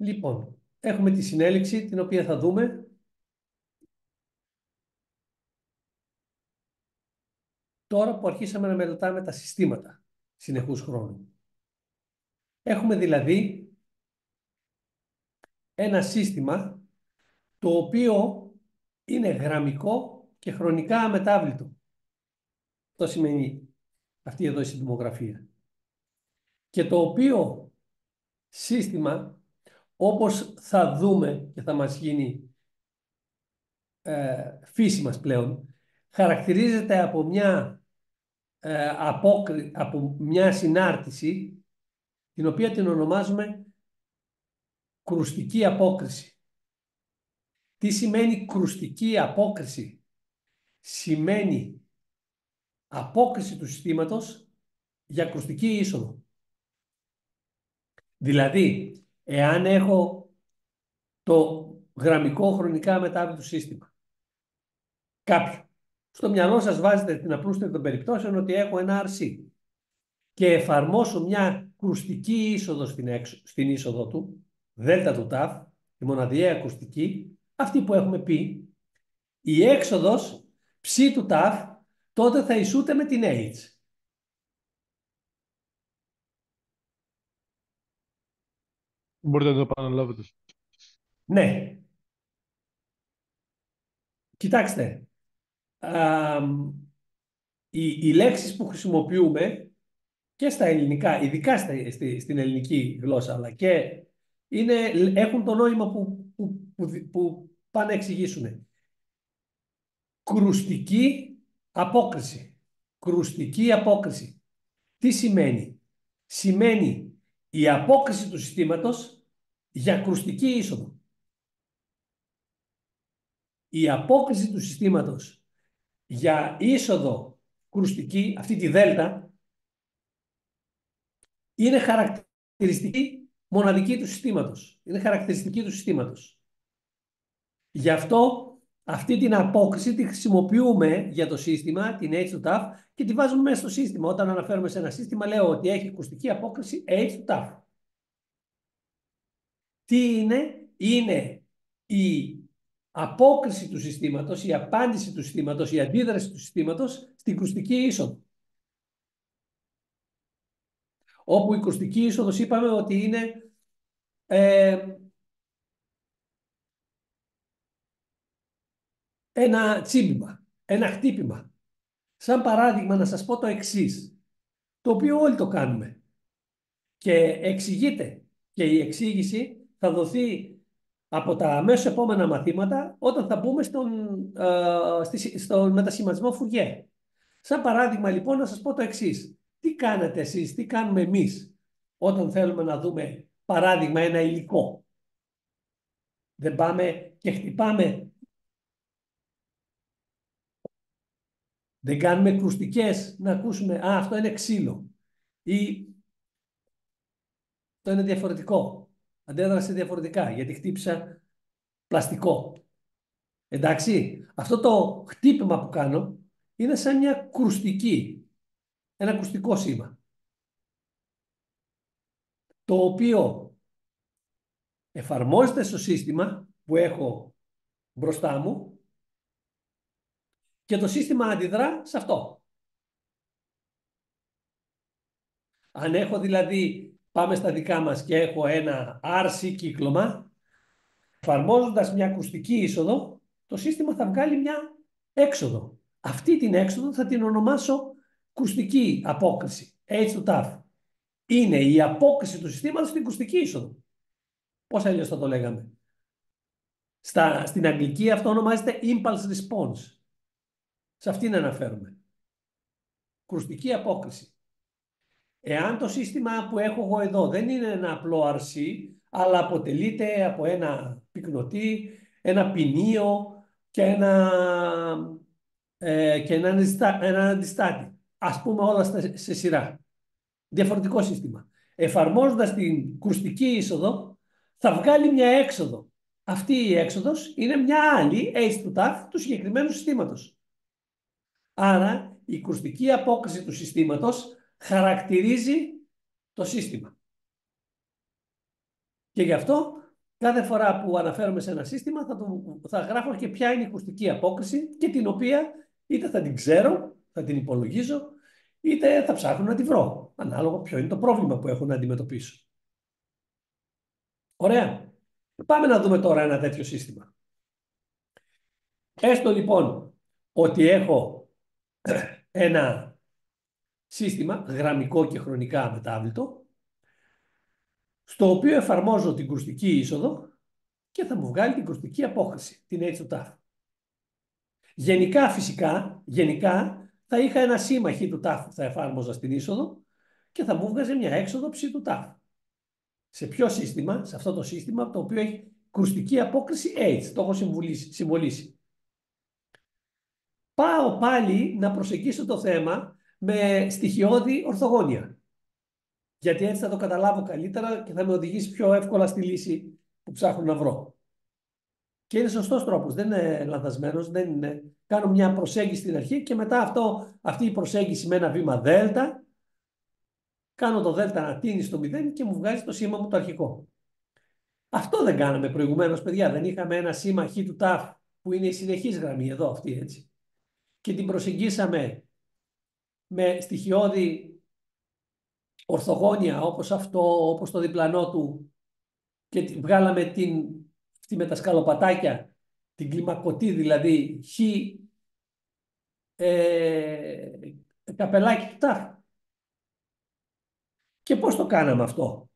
Λοιπόν, έχουμε τη συνέλεξη την οποία θα δούμε. Τώρα που αρχίσαμε να μελετάμε τα συστήματα συνεχούς χρόνου. Έχουμε δηλαδή ένα σύστημα το οποίο είναι γραμμικό και χρονικά αμετάβλητο. Αυτό σημαίνει αυτή εδώ η συντομογραφία. Και το οποίο σύστημα, όπως θα δούμε και θα μας γίνει φύση μας πλέον, χαρακτηρίζεται από από μια συνάρτηση την οποία την ονομάζουμε κρουστική απόκριση. Τι σημαίνει κρουστική απόκριση? Σημαίνει απόκριση του συστήματος για κρουστική είσοδο. Δηλαδή, εάν έχω το γραμμικό χρονικά αμετάβλητο σύστημα, κάποιο, στο μυαλό σας βάζετε την απλούστευση των περιπτώσεων ότι έχω ένα RC και εφαρμόσω μια κρουστική είσοδο στην είσοδο του, δέλτα του ταφ, η μοναδιαία ακουστική, αυτή που έχουμε πει, η έξοδος ψ του ταφ, τότε θα ισούται με την H. Μπορείτε να το επαναλάβετε? Ναι. Κοιτάξτε, οι λέξεις που χρησιμοποιούμε και στα ελληνικά, ειδικά στην ελληνική γλώσσα, αλλά και έχουν το νόημα που πάνε να εξηγήσουν. Κρουστική απόκριση. Κρουστική απόκριση. Τι σημαίνει? Σημαίνει η απόκριση του συστήματος για κρουστική είσοδο. Η απόκριση του συστήματος για είσοδο κρουστική, αυτή τη δέλτα, είναι χαρακτηριστική μοναδική του συστήματος. Είναι χαρακτηριστική του συστήματος. Γι' αυτό αυτή την απόκριση τη χρησιμοποιούμε για το σύστημα, την H του ταφ, και τη βάζουμε μέσα στο σύστημα. Όταν αναφέρουμε σε ένα σύστημα, λέω ότι έχει ακουστική απόκριση H του ταφ. Τι είναι? Είναι η απόκριση του συστήματος, η απάντηση του συστήματος, η αντίδραση του συστήματος στην κρουστική είσοδο. Όπου η κρουστική είσοδος είπαμε ότι είναι ένα τσίμπημα, ένα χτύπημα. Σαν παράδειγμα να σας πω το εξής, το οποίο όλοι το κάνουμε και εξηγείται, και η εξήγηση θα δοθεί από τα αμέσως επόμενα μαθήματα όταν θα μπούμε στον μετασχηματισμό Φουργέ. Σαν παράδειγμα λοιπόν να σας πω το εξής. Τι κάνετε εσείς, τι κάνουμε εμείς όταν θέλουμε να δούμε παράδειγμα ένα υλικό? Δεν πάμε και χτυπάμε? Δεν κάνουμε κρουστικές να ακούσουμε αυτό είναι ξύλο ή αυτό είναι διαφορετικό. Αντέδρασε διαφορετικά γιατί χτύπησα πλαστικό. Εντάξει, αυτό το χτύπημα που κάνω είναι σαν μια κρουστική, ένα ακουστικό σήμα, το οποίο εφαρμόζεται στο σύστημα που έχω μπροστά μου και το σύστημα αντιδρά σε αυτό. Αν έχω δηλαδή, πάμε στα δικά μας και έχω ένα RC κύκλωμα, εφαρμόζοντας μια ακουστική είσοδο, το σύστημα θα βγάλει μια έξοδο. Αυτή την έξοδο θα την ονομάσω κρουστική απόκριση, H του ταφ. Είναι η απόκριση του συστήματος στην κρουστική είσοδο. Πώς αλλιώς θα το λέγαμε? Στην αγγλική αυτό ονομάζεται impulse response. Σε αυτήν αναφέρομαι. Κρουστική απόκριση. Εάν το σύστημα που έχω εγώ εδώ δεν είναι ένα απλό RC, αλλά αποτελείται από ένα πυκνοτή, ένα ποινίο και ένα αντιστάτη. Ας πούμε όλα σε σειρά. Διαφορετικό σύστημα. Εφαρμόζοντας την κρουστική είσοδο, θα βγάλει μια έξοδο. Αυτή η έξοδος είναι μια άλλη H του ταφ του συγκεκριμένου συστήματος. Άρα η κρουστική απόκριση του συστήματος χαρακτηρίζει το σύστημα. Και γι' αυτό Κάθε φορά που αναφέρομαι σε ένα σύστημα θα γράφω και ποια είναι η ακουστική απόκριση και την οποία είτε θα την ξέρω, θα την υπολογίζω, είτε θα ψάχνω να τη βρω, ανάλογα ποιο είναι το πρόβλημα που έχω να αντιμετωπίσω. Ωραία. Πάμε να δούμε τώρα ένα τέτοιο σύστημα. Έστω λοιπόν ότι έχω ένα σύστημα γραμμικό και χρονικά αμετάβλητο, στο οποίο εφαρμόζω την κρουστική είσοδο και θα μου βγάλει την κρουστική απόκριση, την H του τάφ. Γενικά, φυσικά, θα είχα ένα σήμα Χ του τάφ που θα εφάρμοζα στην είσοδο και θα μου βγάζει μια έξοδο ψ του τάφ. Σε ποιο σύστημα? Σε αυτό το σύστημα το οποίο έχει κρουστική απόκριση H, το έχω συμβολήσει. Πάω πάλι να προσεγγίσω το θέμα με στοιχειώδη ορθογώνια. Γιατί έτσι θα το καταλάβω καλύτερα και θα με οδηγήσει πιο εύκολα στη λύση που ψάχνω να βρω. Και είναι σωστός τρόπος, δεν είναι λανθασμένος, δεν είναι. Κάνω μια προσέγγιση στην αρχή και μετά αυτή η προσέγγιση με ένα βήμα δέλτα, κάνω το δέλτα να τίνει στο 0 και μου βγάζει το σήμα μου το αρχικό. Αυτό δεν κάναμε προηγουμένως, παιδιά. Δεν είχαμε ένα σήμα Χ του τάφ που είναι η συνεχής γραμμή εδώ αυτή έτσι. Και την προσεγγίσαμε με στοιχειώδη ορθογώνια όπως αυτό, όπως το διπλανό του και βγάλαμε με τα σκαλοπατάκια, την κλιμακωτή δηλαδή Χ καπελάκι του τάφ. Και πώς το κάναμε αυτό?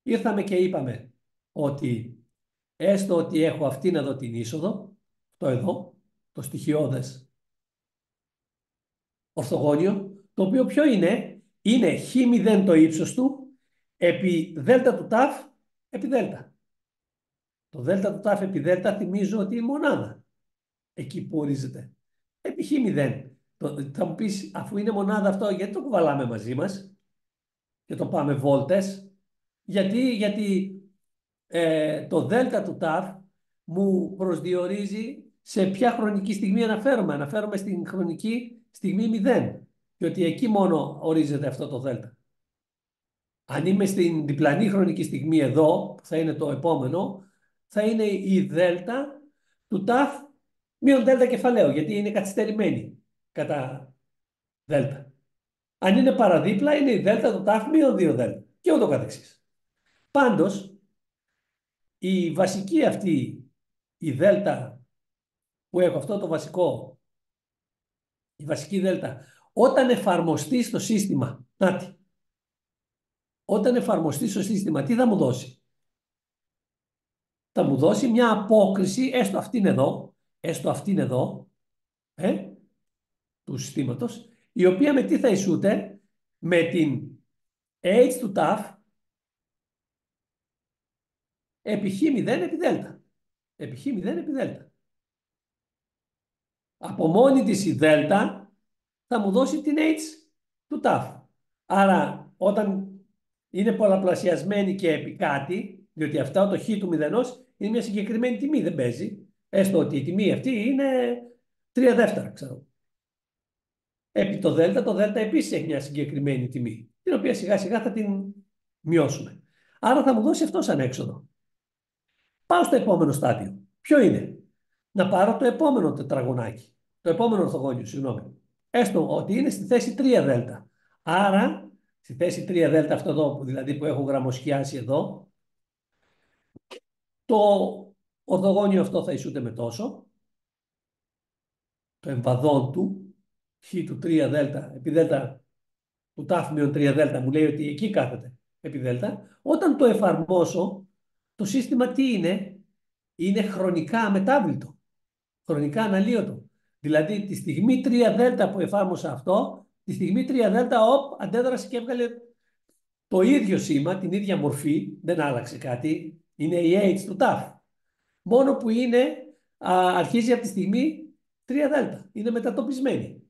Ήρθαμε και είπαμε ότι έστω ότι έχω αυτήν εδώ την είσοδο, το εδώ, το στοιχειώδες ορθογώνιο, το οποίο ποιο είναι? Είναι χ0 το ύψος του επί δέλτα του τάφ επί δέλτα. Το δέλτα του τάφ επί δέλτα θυμίζω ότι είναι μονάδα. Εκεί που ορίζεται. Επί χ0. Θα μου πεις, αφού είναι μονάδα αυτό, γιατί το κουβαλάμε μαζί μας και το πάμε βόλτες? Γιατί το δέλτα του τάφ μου προσδιορίζει σε ποια χρονική στιγμή αναφέρομαι. Αναφέρομαι στην χρονική στιγμή 0. Διότι εκεί μόνο ορίζεται αυτό το δέλτα. Αν είμαι στην διπλανή χρονική στιγμή εδώ, που θα είναι το επόμενο, θα είναι η δέλτα του τάφ μείον δέλτα κεφαλαίο, γιατί είναι καθυστερημένη κατά δέλτα. Αν είναι παραδίπλα, είναι η δέλτα του τάφ μείον 2 δέλτα και ούτω καθεξής. Πάντως, η βασική αυτή, η δέλτα που έχω, αυτό το βασικό, η βασική δέλτα, όταν εφαρμοστεί στο σύστημα, όταν εφαρμοστεί στο σύστημα, τι θα μου δώσει? Θα μου δώσει μια απόκριση, έστω αυτήν εδώ, του συστήματος, η οποία με τι θα ισούται? Με την H του τάφ επί χ0 επί δέλτα. Επί χ0 επί δέλτα. Από μόνη της η δέλτα θα μου δώσει την H του τάφ. Άρα όταν είναι πολλαπλασιασμένη και επί κάτι, διότι αυτά το χ του μηδενός είναι μια συγκεκριμένη τιμή, δεν παίζει. Έστω ότι η τιμή αυτή είναι 3 δεύτερα, ξέρω. Επί το δέλτα επίσης έχει μια συγκεκριμένη τιμή, την οποία σιγά σιγά θα την μειώσουμε. Άρα θα μου δώσει αυτό σαν έξοδο. Πάω στο επόμενο στάδιο. Ποιο είναι? Να πάρω το επόμενο τετραγωνάκι. Το επόμενο ορθογώνιο, συγγνώμη. Έστω ότι είναι στη θέση 3 δέλτα. Άρα, στη θέση 3 δέλτα αυτό εδώ, δηλαδή που έχω γραμμοσχιάσει εδώ, το ορθογώνιο αυτό θα ισούται με τόσο. Το εμβαδόν του, χ του 3 δέλτα, επί δέλτα του τάφ μείον 3 δέλτα, μου λέει ότι εκεί κάθεται επί δέλτα. Όταν το εφαρμόσω, το σύστημα τι είναι? Είναι χρονικά αμετάβλητο, χρονικά αναλύωτο. Δηλαδή τη στιγμή 3 δέλτα που εφάρμοσα αυτό, τη στιγμή 3 δέλτα αντέδρασε και έβγαλε το ίδιο σήμα, την ίδια μορφή, δεν άλλαξε κάτι, είναι η H του τάφ. Μόνο που αρχίζει από τη στιγμή 3 δέλτα, είναι μετατοπισμένη.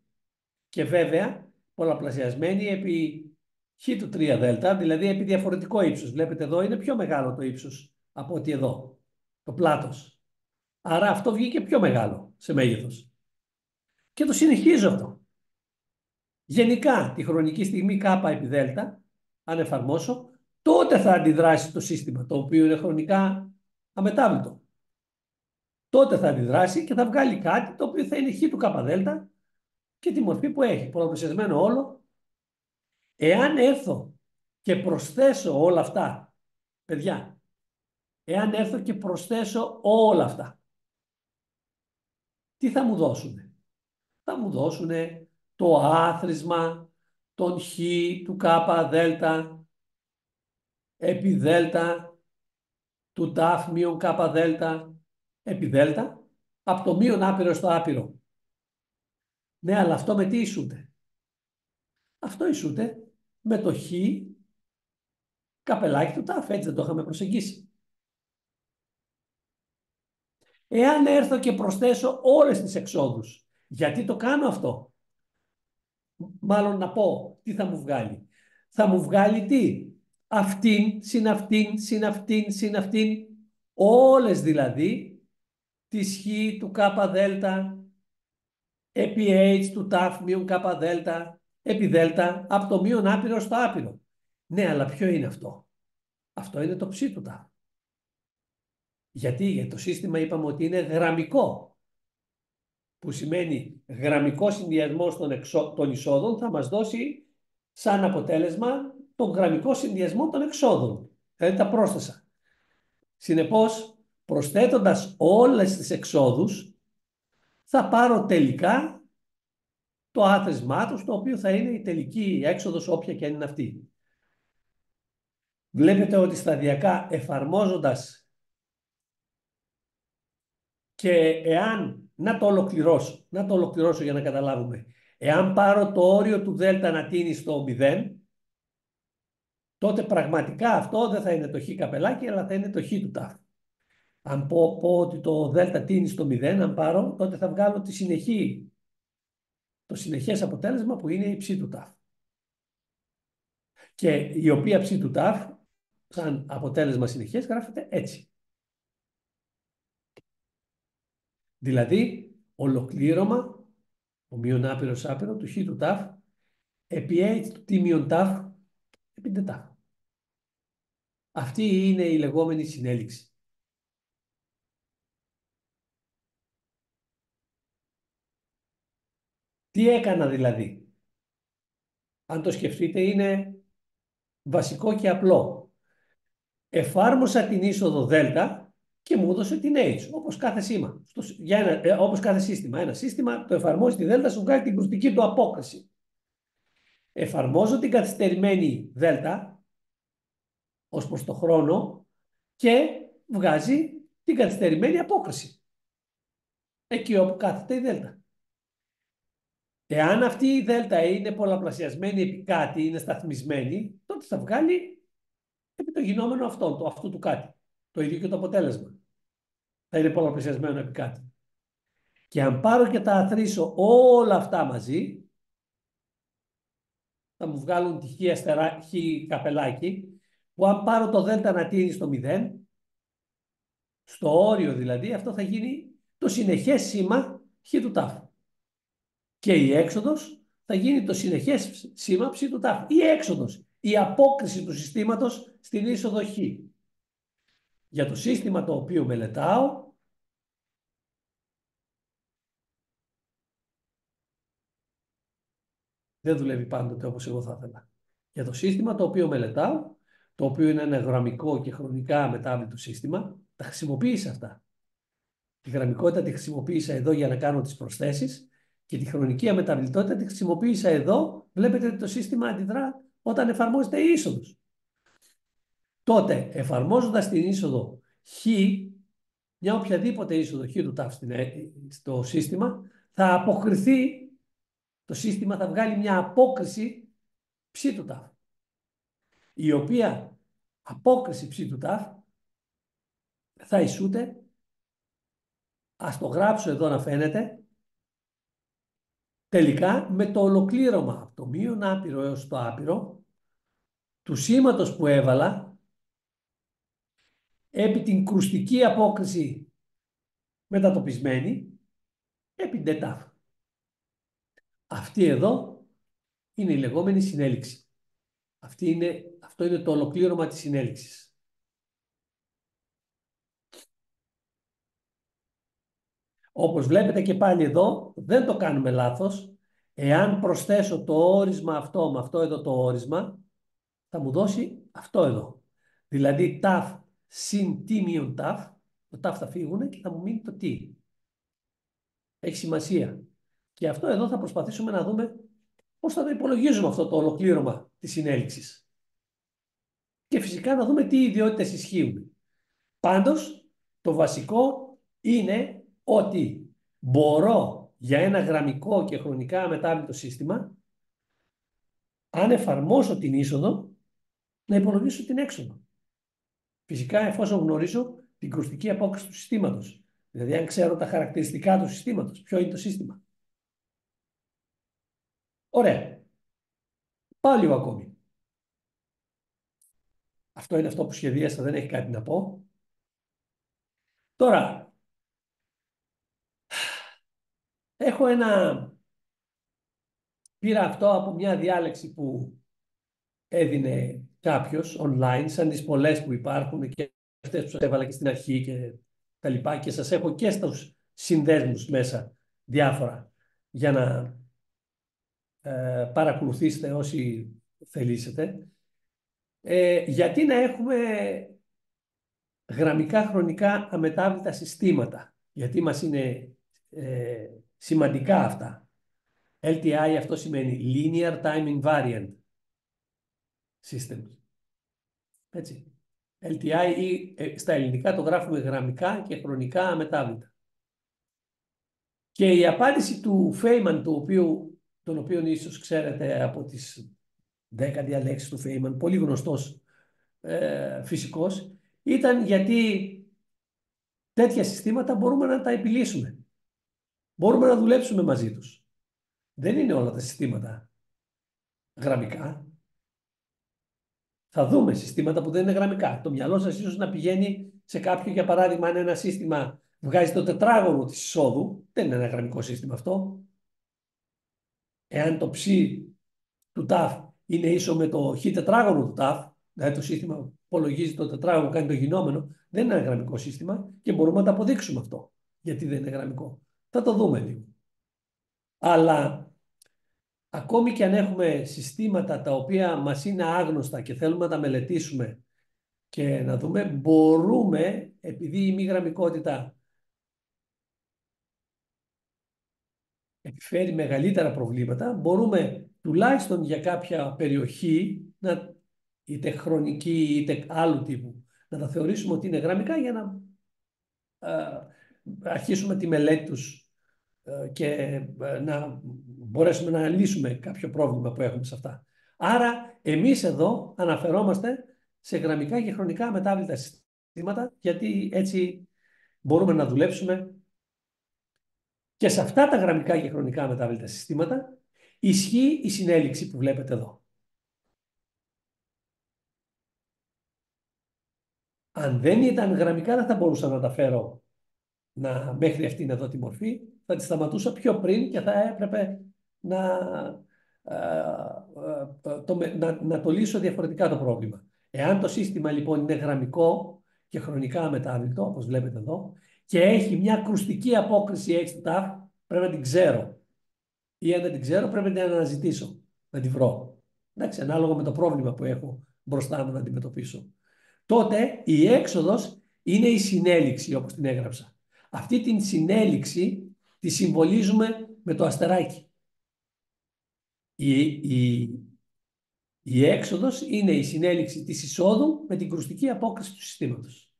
Και βέβαια πολλαπλασιασμένη επί χ του 3 δέλτα, δηλαδή επί διαφορετικό ύψος. Βλέπετε εδώ είναι πιο μεγάλο το ύψος από ότι εδώ, το πλάτος. Άρα αυτό βγήκε πιο μεγάλο σε μέγεθος. Και το συνεχίζω αυτό. Γενικά τη χρονική στιγμή k επί δέλτα, αν εφαρμόσω, τότε θα αντιδράσει το σύστημα, το οποίο είναι χρονικά αμετάβλητο. Τότε θα αντιδράσει και θα βγάλει κάτι το οποίο θα είναι χ του κ και τη μορφή που έχει, πολλαπλασιασμένο όλο. Εάν έρθω και προσθέσω όλα αυτά, παιδιά, εάν έρθω και προσθέσω όλα αυτά, τι θα μου δώσουνε? Θα μου δώσουνε το άθροισμα των χ του κ δέλτα επί δέλτα του ταφ μείον κ δέλτα επί δέλτα από το μείον άπειρο στο άπειρο. Ναι, αλλά αυτό με τι ισούται? Αυτό ισούται με το χ καπελάκι του ταφ. Έτσι δεν το είχαμε προσεγγίσει? Εάν έρθω και προσθέσω όλες τις εξόδους, γιατί το κάνω αυτό? Μάλλον να πω τι θα μου βγάλει. Θα μου βγάλει τι? Αυτήν, συν αυτήν, συν αυτήν, συν αυτήν. Όλες δηλαδή της χ του κ δέλτα επί h του ταφ μείον κ δέλτα επί δέλτα από το μείον άπειρο στο άπειρο. Ναι, αλλά ποιο είναι αυτό? Αυτό είναι το ψ του ταφ. Γιατί το σύστημα είπαμε ότι είναι γραμμικό, που σημαίνει γραμμικό συνδυασμό των εισόδων θα μας δώσει σαν αποτέλεσμα τον γραμμικό συνδυασμό των εξόδων. Δηλαδή τα πρόσθεσα. Συνεπώς, προσθέτοντας όλες τις εξόδους, θα πάρω τελικά το άθροισμά τους, το οποίο θα είναι η τελική έξοδος, όποια και αν είναι αυτή. Βλέπετε ότι σταδιακά εφαρμόζοντας και εάν, να το ολοκληρώσω για να καταλάβουμε. Εάν πάρω το όριο του δέλτα να τίνει στο 0, τότε πραγματικά αυτό δεν θα είναι το χ καπελάκι, αλλά θα είναι το χ του ταφ. Αν πω ότι το δέλτα τίνει στο 0, αν πάρω, τότε θα βγάλω το συνεχές αποτέλεσμα που είναι η ψ του ταφ. Και η οποία ψ του ταφ, σαν αποτέλεσμα συνεχές, γράφεται έτσι. Δηλαδή, ολοκλήρωμα, ο μείον άπειρος άπειρο του χ του ταφ, επί h του t μείον ταφ, επί d ταφ. Αυτή είναι η λεγόμενη συνέλιξη. Τι έκανα δηλαδή? Αν το σκεφτείτε, είναι βασικό και απλό. Εφάρμοσα την είσοδο δέλτα και μου έδωσε την H, όπως κάθε σήμα. Όπως κάθε σύστημα. Ένα σύστημα το εφαρμόζει τη δέλτα, σου βγάλει την κρουστική του απόκριση. Εφαρμόζω την καθυστερημένη δέλτα ως προς το χρόνο και βγάζει την καθυστερημένη απόκριση. Εκεί όπου κάθεται η δέλτα. Εάν αυτή η δέλτα είναι πολλαπλασιασμένη επί κάτι, είναι σταθμισμένη, τότε θα βγάλει επί το γινόμενο αυτού του κάτι. Το ίδιο και το αποτέλεσμα. Θα είναι πολλαπλασιασμένο επί κάτι. Και αν πάρω και τα αθροίσω όλα αυτά μαζί, θα μου βγάλουν τη χ καπελάκι, που αν πάρω το δέλτα να τίνει στο 0, στο όριο δηλαδή, αυτό θα γίνει το συνεχές σήμα χ του τάφ. Και η έξοδος θα γίνει το συνεχές σήμα ψ του τάφ. Η έξοδος, η απόκριση του συστήματος στην είσοδο χ. Για το σύστημα το οποίο μελετάω, δεν δουλεύει πάντοτε όπως εγώ θα ήθελα. Για το σύστημα το οποίο μελετάω, το οποίο είναι ένα γραμμικό και χρονικά αμετάβλητο σύστημα, τα χρησιμοποίησα αυτά. Τη γραμμικότητα τη χρησιμοποίησα εδώ για να κάνω τις προσθέσεις και τη χρονική αμεταβλητότητα τη χρησιμοποίησα εδώ. Βλέπετε ότι το σύστημα αντιδρά όταν εφαρμόζεται η είσοδος. Τότε, εφαρμόζοντας την είσοδο χ, μια οποιαδήποτε είσοδο χ του τάφ στο σύστημα, θα αποκριθεί, το σύστημα θα βγάλει μια απόκριση ψ του τάφ, η οποία απόκριση ψ του τάφ θα ισούται, ας το γράψω εδώ να φαίνεται, τελικά με το ολοκλήρωμα από το μείον άπειρο έως το άπειρο του σήματος που έβαλα επί την κρουστική απόκριση μετατοπισμένη επί d τάφ. Αυτή εδώ είναι η λεγόμενη συνέλιξη. Αυτό είναι το ολοκλήρωμα της συνέλεξης. Όπως βλέπετε και πάλι εδώ, δεν το κάνουμε λάθος. Εάν προσθέσω το όρισμα αυτό με αυτό εδώ το όρισμα, θα μου δώσει αυτό εδώ. Δηλαδή ταφ συν τι μείον ταφ, το ταφ θα φύγουν και θα μου μείνει το τι. Έχει σημασία. Και αυτό εδώ θα προσπαθήσουμε να δούμε πώς θα το υπολογίζουμε αυτό το ολοκλήρωμα της συνέλεξης. Και φυσικά να δούμε τι ιδιότητες ισχύουν. Πάντως, το βασικό είναι ότι μπορώ για ένα γραμμικό και χρονικά αμετάβλητο σύστημα, αν εφαρμόσω την είσοδο, να υπολογίσω την έξοδο. Φυσικά, εφόσον γνωρίζω την κρουστική απόκριση του συστήματος. Δηλαδή, αν ξέρω τα χαρακτηριστικά του συστήματος, ποιο είναι το σύστημα. Ωραία. Πάω λίγο ακόμη. Αυτό είναι αυτό που σχεδίασα, δεν έχει κάτι να πω. Τώρα, έχω πήρα αυτό από μια διάλεξη που έδινε κάποιος online, σαν τις πολλές που υπάρχουν και αυτές που σας έβαλα και στην αρχή και τα λοιπά, και σας έχω και στους συνδέσμους μέσα διάφορα για να παρακολουθήσετε όσοι θελήσετε. Γιατί να έχουμε γραμμικά χρονικά αμετάβλητα συστήματα, γιατί μας είναι σημαντικά αυτά. LTI αυτό σημαίνει Linear Time Invariant Systems. Έτσι. LTI ή στα ελληνικά το γράφουμε γραμμικά και χρονικά αμετάβλητα. Και η απάντηση του Feynman, τον οποίο ίσως ξέρετε από τις 10 διαλέξεις του Feynman, πολύ γνωστός φυσικός, ήταν γιατί τέτοια συστήματα μπορούμε να τα επιλύσουμε. Μπορούμε να δουλέψουμε μαζί τους. Δεν είναι όλα τα συστήματα γραμμικά. Θα δούμε συστήματα που δεν είναι γραμμικά. Το μυαλό σας ίσως να πηγαίνει σε κάποιο, για παράδειγμα, αν ένα σύστημα βγάζει το τετράγωνο της εισόδου, δεν είναι ένα γραμμικό σύστημα αυτό. Εάν το ψ του ταφ είναι ίσο με το χ τετράγωνο του ταφ, δηλαδή το σύστημα που υπολογίζει το τετράγωνο, κάνει το γινόμενο, δεν είναι ένα γραμμικό σύστημα και μπορούμε να το αποδείξουμε αυτό. Γιατί δεν είναι γραμμικό. Θα το δούμε λίγο. Αλλά ακόμη και αν έχουμε συστήματα τα οποία μας είναι άγνωστα και θέλουμε να τα μελετήσουμε και να δούμε, μπορούμε, επειδή η μη γραμμικότητα επιφέρει μεγαλύτερα προβλήματα, μπορούμε τουλάχιστον για κάποια περιοχή, είτε χρονική είτε άλλου τύπου, να τα θεωρήσουμε ότι είναι γραμμικά για να αρχίσουμε τη μελέτη τους και να μπορέσουμε να λύσουμε κάποιο πρόβλημα που έχουμε σε αυτά. Άρα, εμείς εδώ αναφερόμαστε σε γραμμικά και χρονικά αμετάβλητα συστήματα, γιατί έτσι μπορούμε να δουλέψουμε και σε αυτά τα γραμμικά και χρονικά αμετάβλητα συστήματα ισχύει η συνέλιξη που βλέπετε εδώ. Αν δεν ήταν γραμμικά, δεν θα μπορούσα να τα φέρω μέχρι αυτήν εδώ τη μορφή. Θα τη σταματούσα πιο πριν και θα έπρεπε να το λύσω διαφορετικά το πρόβλημα. Εάν το σύστημα λοιπόν είναι γραμμικό και χρονικά αμετάβλητο, όπως βλέπετε εδώ, και έχει μια κρουστική απόκριση H ταφ, πρέπει να την ξέρω. Ή αν δεν την ξέρω, πρέπει να την αναζητήσω, να την βρω. Εντάξει, ανάλογα με το πρόβλημα που έχω μπροστά μου να αντιμετωπίσω. Τότε η έξοδος είναι η συνέλιξη, όπως την έγραψα. Αυτή την συνέλιξη τη συμβολίζουμε με το αστεράκι. Η έξοδος είναι η συνέλιξη της εισόδου με την κρουστική απόκριση του συστήματος.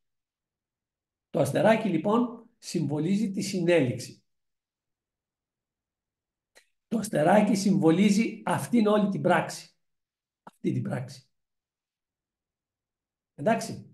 Το αστεράκι λοιπόν συμβολίζει τη συνέλιξη. Το αστεράκι συμβολίζει αυτήν όλη την πράξη. Αυτή την πράξη. Εντάξει.